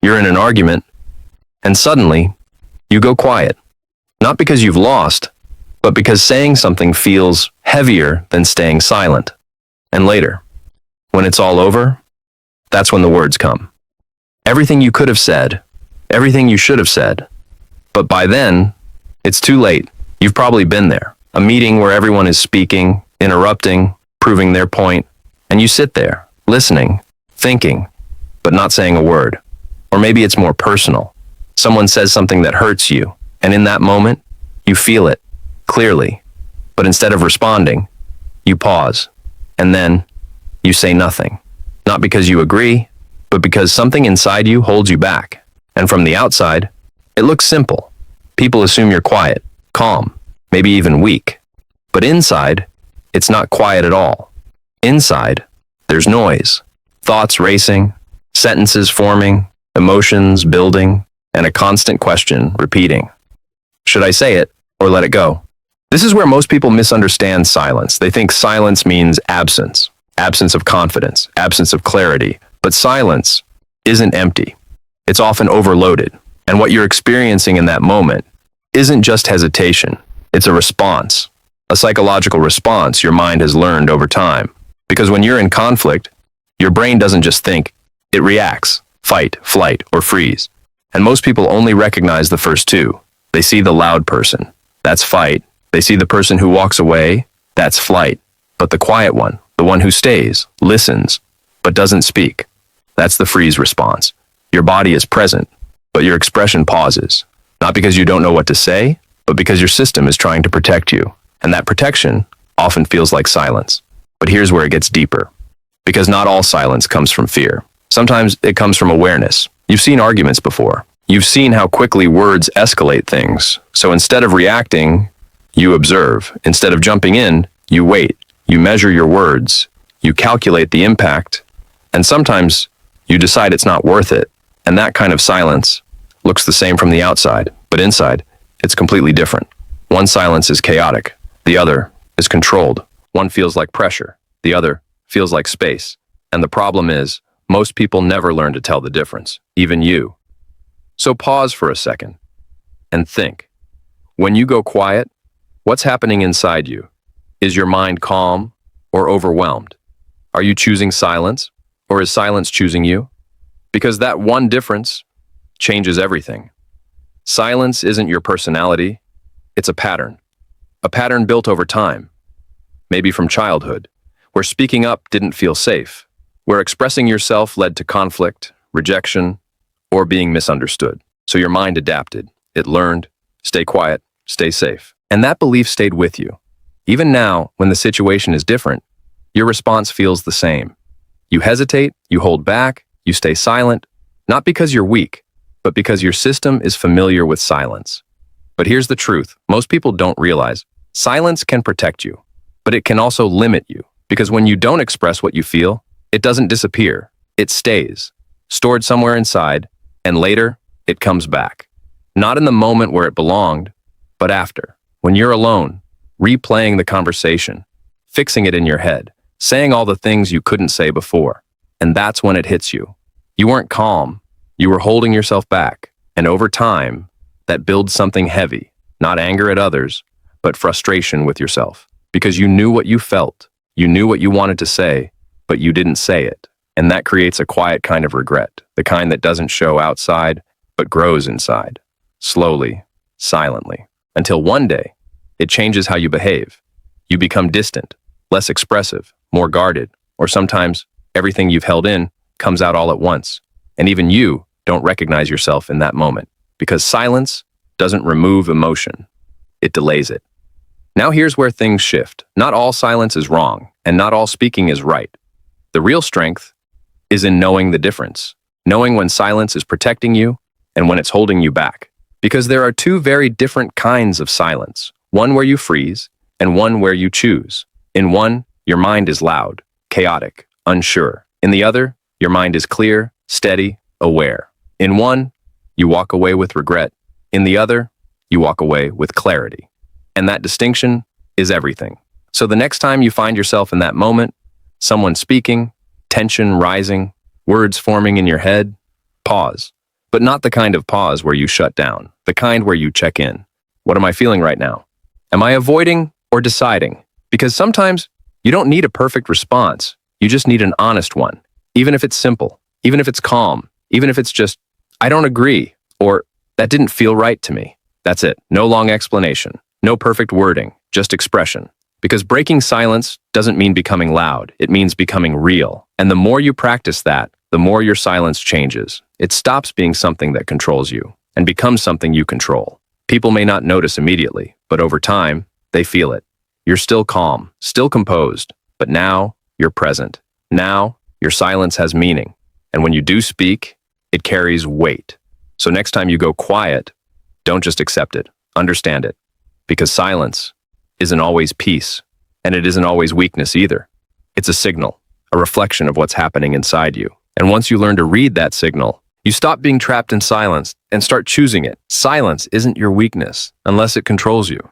You're in an argument, and suddenly, you go quiet. Not because you've lost, but because saying something feels heavier than staying silent. And later, when it's all over, that's when the words come. Everything you could have said, everything you should have said. But by then, it's too late. You've probably been there. A meeting where everyone is speaking, interrupting, proving their point, and you sit there, listening, thinking, but not saying a word. Or maybe it's more personal. Someone says something that hurts you, and in that moment, you feel it, clearly. But instead of responding, you pause, and then you say nothing. Not because you agree, but because something inside you holds you back. And from the outside, it looks simple. People assume you're quiet, calm, maybe even weak. But inside, it's not quiet at all. Inside, there's noise, thoughts racing, sentences forming, emotions building, and a constant question repeating. Should I say it or let it go? This is where most people misunderstand silence. They think silence means absence, absence of confidence, absence of clarity. But silence isn't empty. It's often overloaded. And what you're experiencing in that moment isn't just hesitation. It's a response, a psychological response your mind has learned over time. Because when you're in conflict, your brain doesn't just think, it reacts, fight, flight, or freeze. And most people only recognize the first two. They see the loud person, that's fight. They see the person who walks away, that's flight. But the quiet one, the one who stays, listens, but doesn't speak, that's the freeze response. Your body is present, but your expression pauses. Not because you don't know what to say, but because your system is trying to protect you. And that protection often feels like silence. But here's where it gets deeper. Because not all silence comes from fear. Sometimes it comes from awareness. You've seen arguments before. You've seen how quickly words escalate things. So instead of reacting, you observe. Instead of jumping in, you wait. You measure your words. You calculate the impact. And sometimes you decide it's not worth it. And that kind of silence looks the same from the outside, but inside, it's completely different. One silence is chaotic. The other is controlled. One feels like pressure. The other feels like space. And the problem is, most people never learn to tell the difference, even you. So pause for a second and think. When you go quiet, what's happening inside you? Is your mind calm or overwhelmed? Are you choosing silence, or is silence choosing you? Because that one difference changes everything. Silence isn't your personality, it's a pattern built over time, maybe from childhood, where speaking up didn't feel safe, where expressing yourself led to conflict, rejection, or being misunderstood. So your mind adapted. It learned, stay quiet, stay safe. And that belief stayed with you. Even now, when the situation is different, your response feels the same. You hesitate, you hold back, you stay silent, not because you're weak, but because your system is familiar with silence. But here's the truth. Most people don't realize silence can protect you, but it can also limit you. Because when you don't express what you feel, it doesn't disappear. It stays, stored somewhere inside, and later, it comes back. Not in the moment where it belonged, but after. When you're alone, replaying the conversation, fixing it in your head, saying all the things you couldn't say before. And that's when it hits you. You weren't calm. You were holding yourself back. And over time, that builds something heavy, not anger at others, but frustration with yourself. Because you knew what you felt. You knew what you wanted to say, but you didn't say it. And that creates a quiet kind of regret, the kind that doesn't show outside, but grows inside, slowly, silently, until one day, it changes how you behave. You become distant, less expressive, more guarded, or sometimes everything you've held in comes out all at once. And even you don't recognize yourself in that moment, because silence doesn't remove emotion, it delays it. Now here's where things shift. Not all silence is wrong, and not all speaking is right. The real strength is in knowing the difference, knowing when silence is protecting you and when it's holding you back. Because there are two very different kinds of silence, one where you freeze and one where you choose. In one, your mind is loud, chaotic, unsure. In the other, your mind is clear, steady, aware. In one, you walk away with regret. In the other, you walk away with clarity. And that distinction is everything. So the next time you find yourself in that moment, someone speaking, tension rising, words forming in your head, pause. But not the kind of pause where you shut down, the kind where you check in. What am I feeling right now? Am I avoiding or deciding? Because sometimes you don't need a perfect response. You just need an honest one. Even if it's simple, even if it's calm, even if it's just, I don't agree, or that didn't feel right to me. That's it. No long explanation. No perfect wording, just expression. Because breaking silence doesn't mean becoming loud. It means becoming real. And the more you practice that, the more your silence changes. It stops being something that controls you and becomes something you control. People may not notice immediately, but over time, they feel it. You're still calm, still composed, but now you're present. Now your silence has meaning. And when you do speak, it carries weight. So next time you go quiet, don't just accept it, understand it. Because silence isn't always peace, and it isn't always weakness either. It's a signal, a reflection of what's happening inside you. And once you learn to read that signal, you stop being trapped in silence and start choosing it. Silence isn't your weakness unless it controls you.